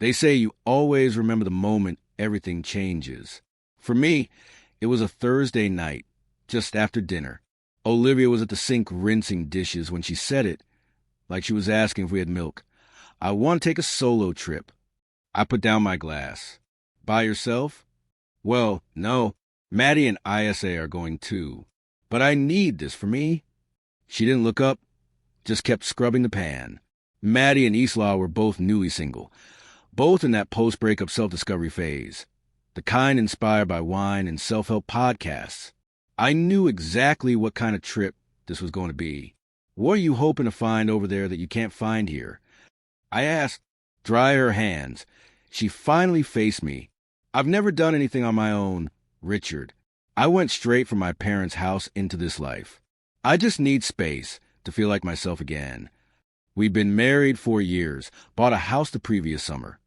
They say you always remember the moment everything changes. For me, it was a Thursday night, just after dinner. Olivia was at the sink rinsing dishes when she said it, like she was asking if we had milk. I want to take a solo trip. I put down my glass. By yourself? Well, no. Maddie and ISA are going too. But I need this for me. She didn't look up, just kept scrubbing the pan. Maddie and Isla were both newly single, both in that post-breakup self-discovery phase, the kind inspired by wine and self-help podcasts. I knew exactly what kind of trip this was going to be. What are you hoping to find over there that you can't find here? I asked. Dry her hands. She finally faced me. I've never done anything on my own, Richard. I went straight from my parents' house into this life. I just need space to feel like myself again. We'd been married 4 years, bought a house the previous summer.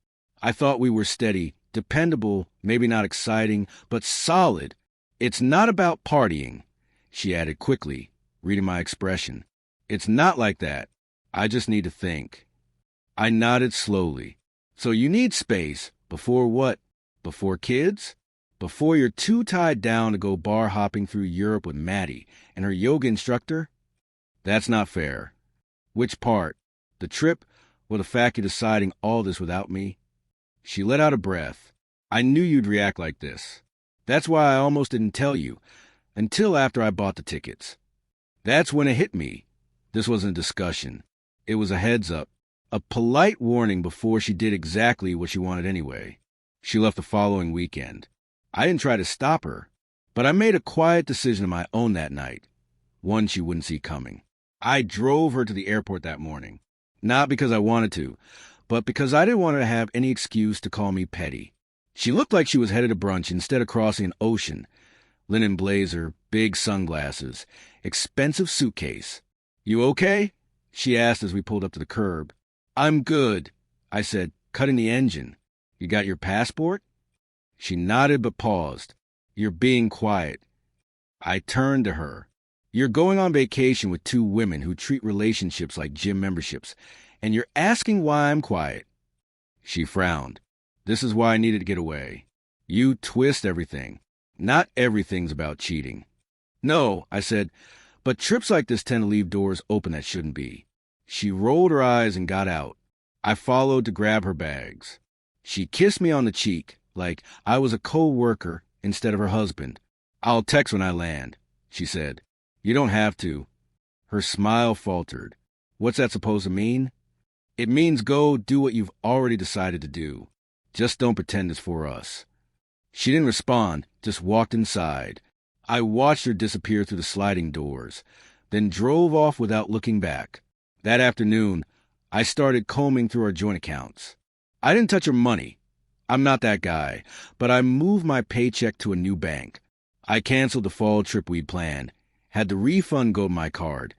I thought we were steady, dependable, maybe not exciting, but solid. It's not about partying, she added quickly, reading my expression. It's not like that. I just need to think. I nodded slowly. So you need space. Before what? Before kids? Before you're too tied down to go bar hopping through Europe with Maddie and her yoga instructor? That's not fair. Which part? The trip, or the fact you're deciding all this without me? She let out a breath. I knew you'd react like this. That's why I almost didn't tell you, until after I bought the tickets. That's when it hit me. This wasn't a discussion. It was a heads up, a polite warning before she did exactly what she wanted anyway. She left the following weekend. I didn't try to stop her, but I made a quiet decision of my own that night, one she wouldn't see coming. I drove her to the airport that morning, not because I wanted to, but because I didn't want her to have any excuse to call me petty. She looked like she was headed to brunch instead of crossing an ocean. Linen blazer, big sunglasses, expensive suitcase. You okay? She asked as we pulled up to the curb. I'm good, I said, cutting the engine. You got your passport? She nodded but paused. You're being quiet. I turned to her. You're going on vacation with 2 women who treat relationships like gym memberships, and you're asking why I'm quiet. She frowned. This is why I needed to get away. You twist everything. Not everything's about cheating. No, I said, but trips like this tend to leave doors open that shouldn't be. She rolled her eyes and got out. I followed to grab her bags. She kissed me on the cheek, like I was a co-worker instead of her husband. I'll text when I land, she said. You don't have to. Her smile faltered. What's that supposed to mean? It means go do what you've already decided to do. Just don't pretend it's for us. She didn't respond, just walked inside. I watched her disappear through the sliding doors, then drove off without looking back. That afternoon, I started combing through our joint accounts. I didn't touch her money. I'm not that guy, but I moved my paycheck to a new bank. I canceled the fall trip we'd planned, had the refund go to my card,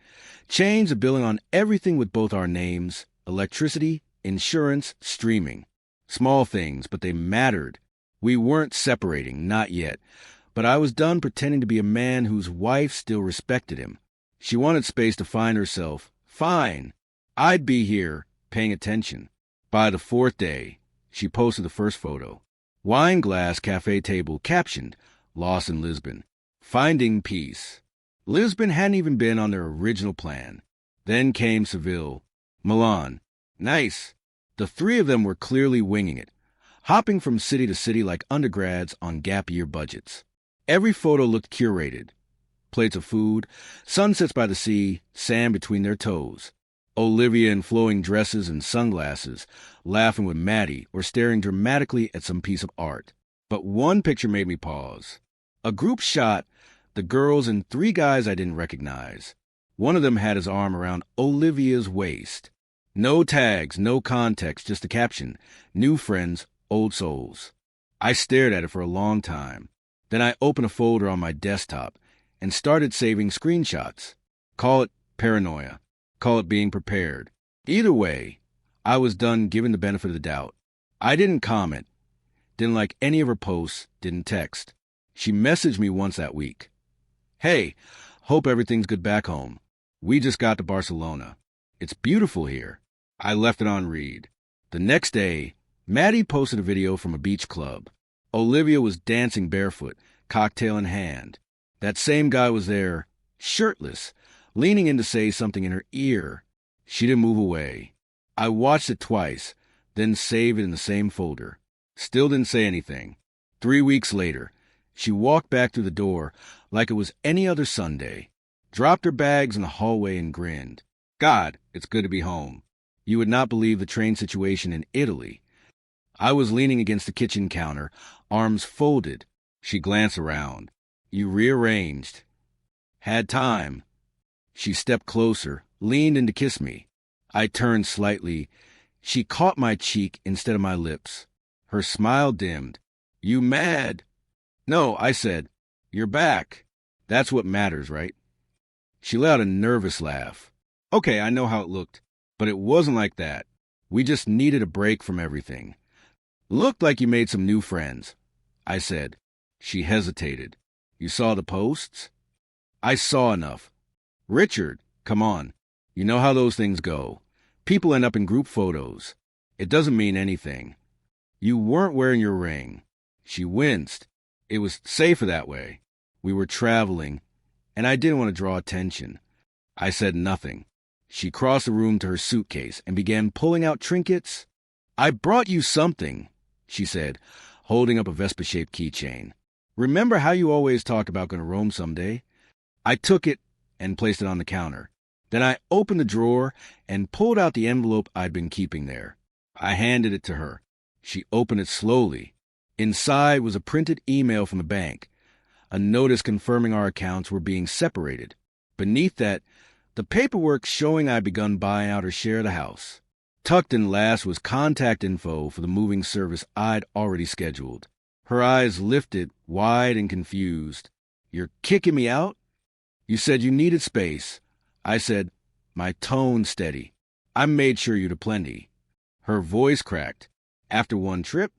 changed the billing on everything with both our names, electricity, insurance, streaming. Small things, but they mattered. We weren't separating, not yet, but I was done pretending to be a man whose wife still respected him. She wanted space to find herself. Fine. I'd be here, paying attention. By the 4th day, she posted the first photo. Wine glass cafe table captioned, Lost in Lisbon. Finding peace. Lisbon hadn't even been on their original plan. Then came Seville. Milan. Nice. The 3 of them were clearly winging it, hopping from city to city like undergrads on gap year budgets. Every photo looked curated. Plates of food, sunsets by the sea, sand between their toes. Olivia in flowing dresses and sunglasses, laughing with Maddie or staring dramatically at some piece of art. But one picture made me pause. A group shot, the girls and 3 guys I didn't recognize. One of them had his arm around Olivia's waist. No tags, no context, just a caption. New friends, old souls. I stared at it for a long time. Then I opened a folder on my desktop and started saving screenshots. Call it paranoia. Call it being prepared. Either way, I was done giving the benefit of the doubt. I didn't comment. Didn't like any of her posts, didn't text. She messaged me once that week. Hey, hope everything's good back home. We just got to Barcelona. It's beautiful here. I left it on read. The next day, Maddie posted a video from a beach club. Olivia was dancing barefoot, cocktail in hand. That same guy was there, shirtless, leaning in to say something in her ear. She didn't move away. I watched it twice, then saved it in the same folder. Still didn't say anything. 3 weeks later, she walked back through the door like it was any other Sunday, dropped her bags in the hallway and grinned. God, it's good to be home. You would not believe the train situation in Italy. I was leaning against the kitchen counter, arms folded. She glanced around. You rearranged. Had time. She stepped closer, leaned in to kiss me. I turned slightly. She caught my cheek instead of my lips. Her smile dimmed. You mad? No, I said. You're back. That's what matters, right? She let out a nervous laugh. Okay, I know how it looked, but it wasn't like that. We just needed a break from everything. Looked like you made some new friends, I said. She hesitated. You saw the posts? I saw enough. Richard, come on. You know how those things go. People end up in group photos. It doesn't mean anything. You weren't wearing your ring. She winced. It was safer that way. We were traveling, and I didn't want to draw attention. I said nothing. She crossed the room to her suitcase and began pulling out trinkets. I brought you something, she said, holding up a Vespa-shaped keychain. Remember how you always talked about going to Rome someday? I took it and placed it on the counter. Then I opened the drawer and pulled out the envelope I'd been keeping there. I handed it to her. She opened it slowly. Inside was a printed email from the bank, a notice confirming our accounts were being separated. Beneath that, the paperwork showing I'd begun buying out her share of the house. Tucked in last was contact info for the moving service I'd already scheduled. Her eyes lifted, wide and confused. You're kicking me out? You said you needed space. I said, my tone steady. I made sure you'd plenty. Her voice cracked. After one trip?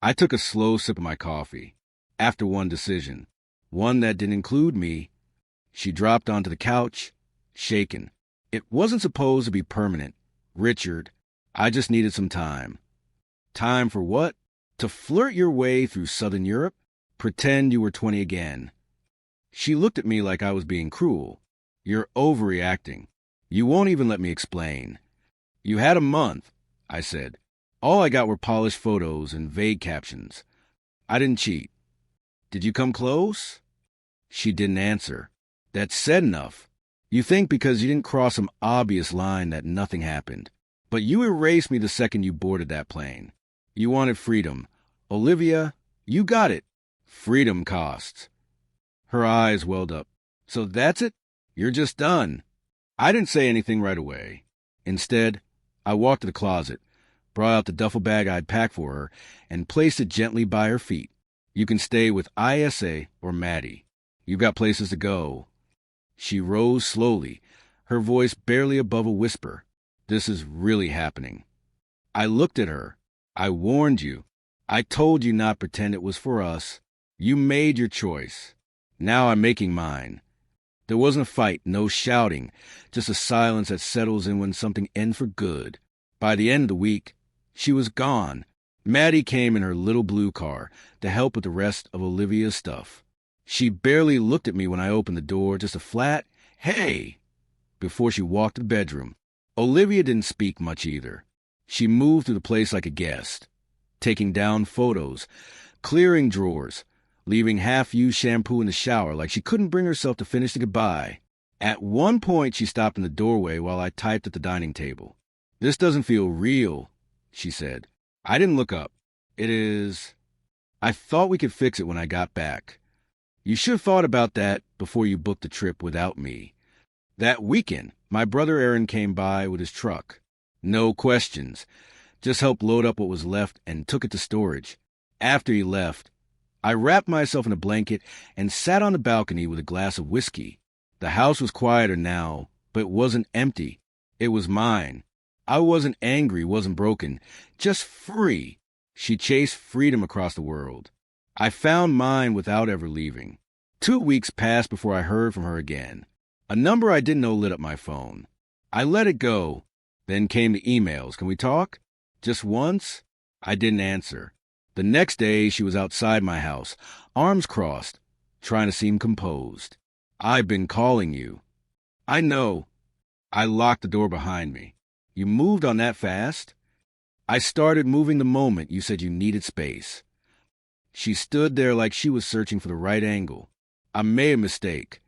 I took a slow sip of my coffee. After one decision, one that didn't include me, she dropped onto the couch, shaken. It wasn't supposed to be permanent. Richard, I just needed some time. Time for what? To flirt your way through Southern Europe? Pretend you were 20 again. She looked at me like I was being cruel. You're overreacting. You won't even let me explain. You had a month, I said. All I got were polished photos and vague captions. I didn't cheat. Did you come close? She didn't answer. That's said enough. You think because you didn't cross some obvious line that nothing happened. But you erased me the second you boarded that plane. You wanted freedom. Olivia, you got it. Freedom costs. Her eyes welled up. So that's it? You're just done. I didn't say anything right away. Instead, I walked to the closet, brought out the duffel bag I'd packed for her, and placed it gently by her feet. You can stay with ISA or Maddie. You've got places to go. She rose slowly, her voice barely above a whisper. This is really happening. I looked at her. I warned you. I told you not pretend it was for us. You made your choice. Now I'm making mine. There wasn't a fight, no shouting, just a silence that settles in when something ends for good. By the end of the week, she was gone. Maddie came in her little blue car to help with the rest of Olivia's stuff. She barely looked at me when I opened the door, just a flat, "Hey!" before she walked to the bedroom. Olivia didn't speak much either. She moved through the place like a guest, taking down photos, clearing drawers, leaving half-used shampoo in the shower like she couldn't bring herself to finish the goodbye. At one point, she stopped in the doorway while I typed at the dining table. "This doesn't feel real," she said. I didn't look up. "It is. I thought we could fix it when I got back. You should have thought about that before you booked the trip without me." That weekend, my brother Aaron came by with his truck. No questions. Just helped load up what was left and took it to storage. After he left, I wrapped myself in a blanket and sat on the balcony with a glass of whiskey. The house was quieter now, but it wasn't empty. It was mine. I wasn't angry, wasn't broken, just free. She chased freedom across the world. I found mine without ever leaving. 2 weeks passed before I heard from her again. A number I didn't know lit up my phone. I let it go. Then came the emails. "Can we talk?" "Just once?" I didn't answer. The next day, she was outside my house, arms crossed, trying to seem composed. "I've been calling you." "I know." I locked the door behind me. "You moved on that fast?" "I started moving the moment you said you needed space." She stood there like she was searching for the right angle. "I made a mistake."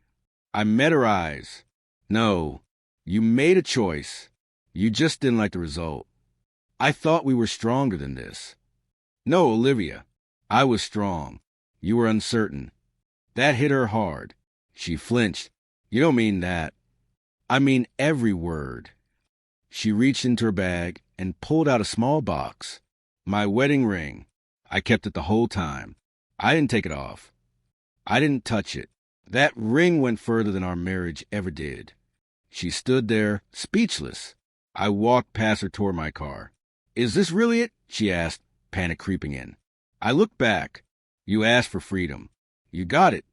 I met her eyes. "No, you made a choice. You just didn't like the result. I thought we were stronger than this." "No, Olivia. I was strong. You were uncertain." That hit her hard. She flinched. "You don't mean that." "I mean every word." She reached into her bag and pulled out a small box. "My wedding ring. I kept it the whole time. I didn't take it off. I didn't touch it. That ring went further than our marriage ever did." She stood there, speechless. I walked past her toward my car. "Is this really it?" she asked, panic creeping in. I looked back. "You asked for freedom. You got it."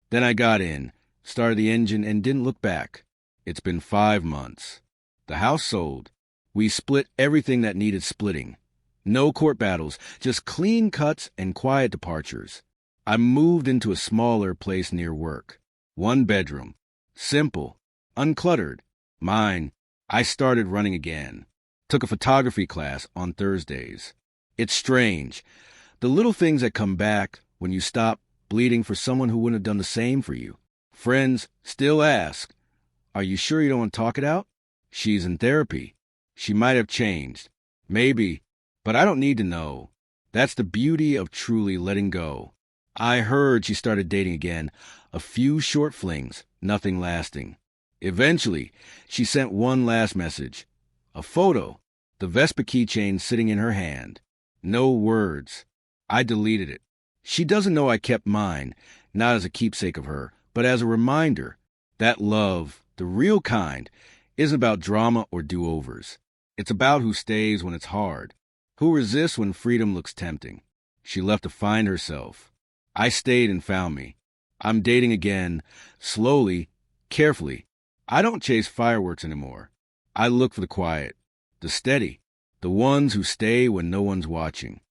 Then I got in, started the engine, and didn't look back. It's been 5 months. The house sold. We split everything that needed splitting. No court battles, just clean cuts and quiet departures. I moved into a smaller place near work. 1 bedroom. Simple. Uncluttered. Mine. I started running again. Took a photography class on Thursdays. It's strange. The little things that come back when you stop bleeding for someone who wouldn't have done the same for you. Friends still ask, "Are you sure you don't want to talk it out?" She's in therapy. She might have changed. Maybe. But I don't need to know. That's the beauty of truly letting go. I heard she started dating again. A few short flings, nothing lasting. Eventually, she sent one last message. A photo. The Vespa keychain sitting in her hand. No words. I deleted it. She doesn't know I kept mine, not as a keepsake of her, but as a reminder that love, the real kind, isn't about drama or do-overs. It's about who stays when it's hard, who resists when freedom looks tempting. She left to find herself. I stayed and found me. I'm dating again, slowly, carefully. I don't chase fireworks anymore. I look for the quiet, the steady, the ones who stay when no one's watching.